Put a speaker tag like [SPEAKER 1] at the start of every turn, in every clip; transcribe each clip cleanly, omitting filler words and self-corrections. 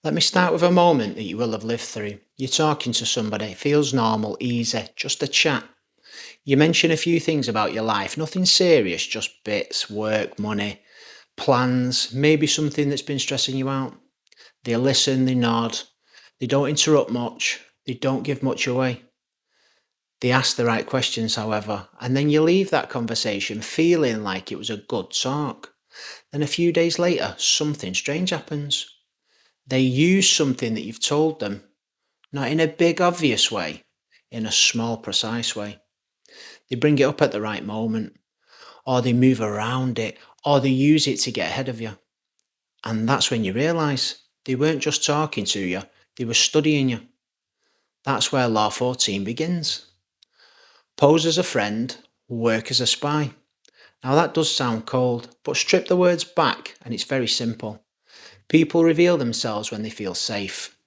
[SPEAKER 1] Let me start with a moment that you will have lived through. You're talking to somebody, it feels normal, easy, just a chat. You mention a few things about your life, nothing serious, just bits, work, money, plans, maybe something that's been stressing you out. They listen, they nod, they don't interrupt much, they don't give much away. They ask the right questions, however, and then you leave that conversation feeling like it was a good talk. Then a few days later, something strange happens. They use something that you've told them, not in a big, obvious way, in a small, precise way. They bring it up at the right moment, or they move around it, or they use it to get ahead of you. And that's when you realise they weren't just talking to you, they were studying you. That's where Law 14 begins. Pose as a friend, work as a spy. Now that does sound cold, but strip the words back and it's very simple. People reveal themselves when they feel safe.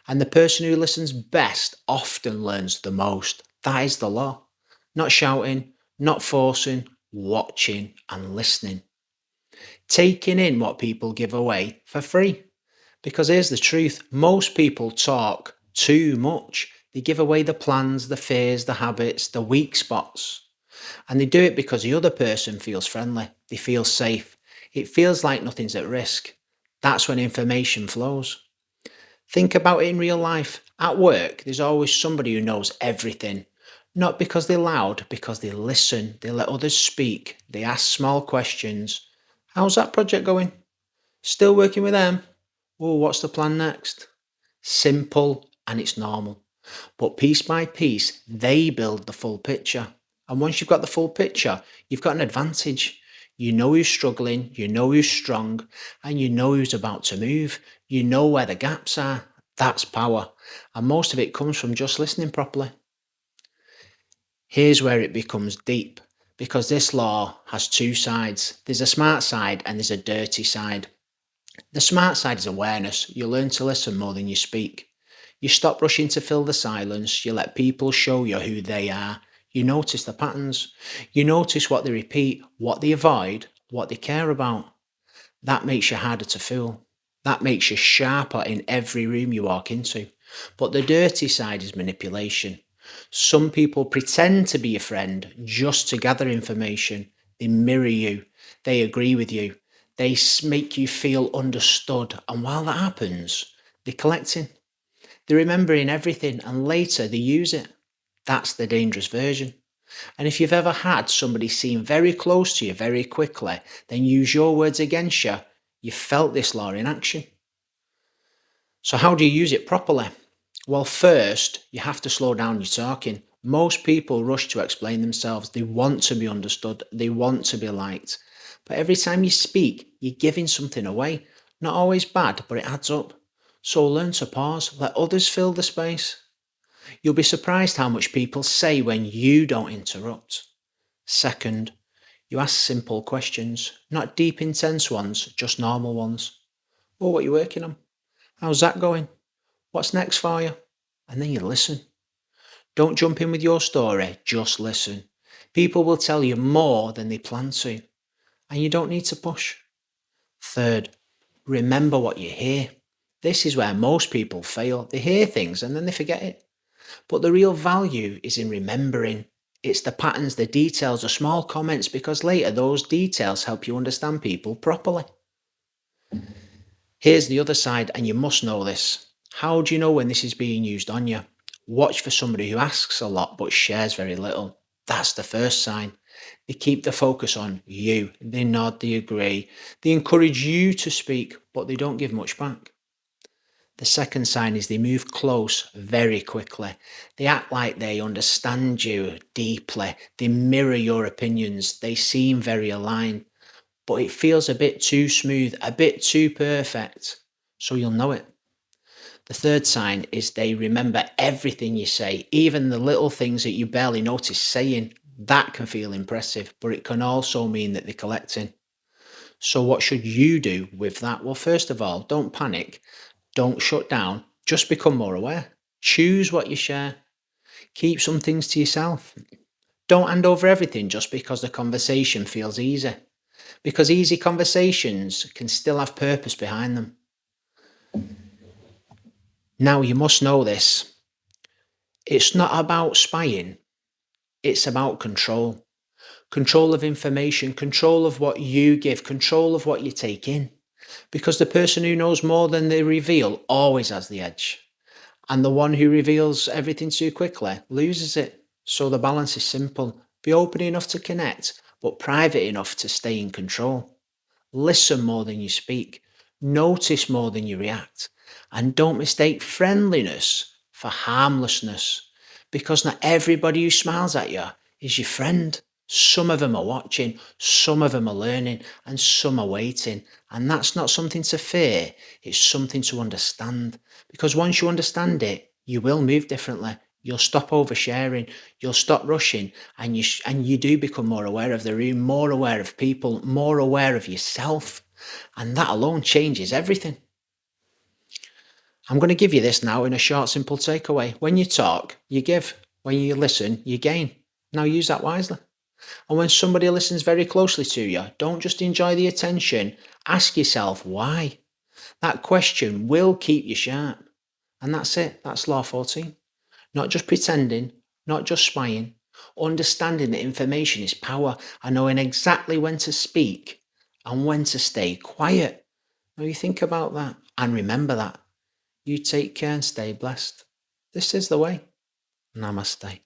[SPEAKER 1] And the person who listens best often learns the most. That is the law. Not shouting, not forcing, watching and listening. Taking in what people give away for free. Because here's the truth, most people talk too much. They give away the plans, the fears, the habits, the weak spots. And they do it because the other person feels friendly. They feel safe. It feels like nothing's at risk. That's when information flows. Think about it in real life. At work, there's always somebody who knows everything. Not because they're loud, because they listen, they let others speak, they ask small questions. How's that project going? Still working with them? Oh, what's the plan next? Simple and it's normal. But piece by piece, they build the full picture. And once you've got the full picture, you've got an advantage. You know who's struggling, you know who's strong, and you know who's about to move. You know where the gaps are. That's power. And most of it comes from just listening properly. Here's where it becomes deep because this law has two sides. There's a smart side and there's a dirty side. The smart side is awareness. You learn to listen more than you speak. You stop rushing to fill the silence. You let people show you who they are. You notice the patterns. You notice what they repeat, what they avoid, what they care about. That makes you harder to fool. That makes you sharper in every room you walk into. But the dirty side is manipulation. Some people pretend to be a friend just to gather information. They mirror you. They agree with you. They make you feel understood. And while that happens, they're collecting. They're remembering everything and later they use it. That's the dangerous version. And if you've ever had somebody seem very close to you very quickly, then use your words against you, you felt this law in action. So how do you use it properly? Well, first, you have to slow down your talking. Most people rush to explain themselves. They want to be understood. They want to be liked. But every time you speak, you're giving something away. Not always bad, but it adds up. So learn to pause. Let others fill the space. You'll be surprised how much people say when you don't interrupt. Second, you ask simple questions, not deep, intense ones, just normal ones. Oh, what are you working on? How's that going? What's next for you? And then you listen. Don't jump in with your story, just listen. People will tell you more than they plan to, and you don't need to push. Third, remember what you hear. This is where most people fail. They hear things and then they forget it. But the real value is in remembering. It's the patterns, the details, the small comments, because later those details help you understand people properly. Here's the other side, and you must know this. How do you know when this is being used on you? Watch for somebody who asks a lot but shares very little. That's the first sign. They keep the focus on you. They nod, they agree. They encourage you to speak, but they don't give much back. The second sign is they move close very quickly. They act like they understand you deeply. They mirror your opinions. They seem very aligned, but it feels a bit too smooth, a bit too perfect. So you'll know it. The third sign is they remember everything you say, even the little things that you barely notice saying. That can feel impressive, but it can also mean that they're collecting. So what should you do with that? Well, first of all, don't panic. Don't shut down. Just become more aware. Choose what you share. Keep some things to yourself. Don't hand over everything just because the conversation feels easy. Because easy conversations can still have purpose behind them. Now, you must know this. It's not about spying, it's about control. Control of information, control of what you give, control of what you take in. Because the person who knows more than they reveal always has the edge. And the one who reveals everything too quickly loses it. So the balance is simple. Be open enough to connect, but private enough to stay in control. Listen more than you speak. Notice more than you react. And don't mistake friendliness for harmlessness. Because not everybody who smiles at you is your friend. Some of them are watching, some of them are learning, and some are waiting. And that's not something to fear, it's something to understand. Because once you understand it, you will move differently. You'll stop oversharing, you'll stop rushing, and you do become more aware of the room, more aware of people, more aware of yourself. And that alone changes everything. I'm going to give you this now in a short, simple takeaway. When you talk, you give. When you listen, you gain. Now use that wisely. And when somebody listens very closely to you, don't just enjoy the attention. Ask yourself why. That question will keep you sharp. And that's it. That's Law 14. Not just pretending, not just spying. Understanding that information is power and knowing exactly when to speak and when to stay quiet. Now you think about that and remember that. You take care and stay blessed. This is the way. Namaste.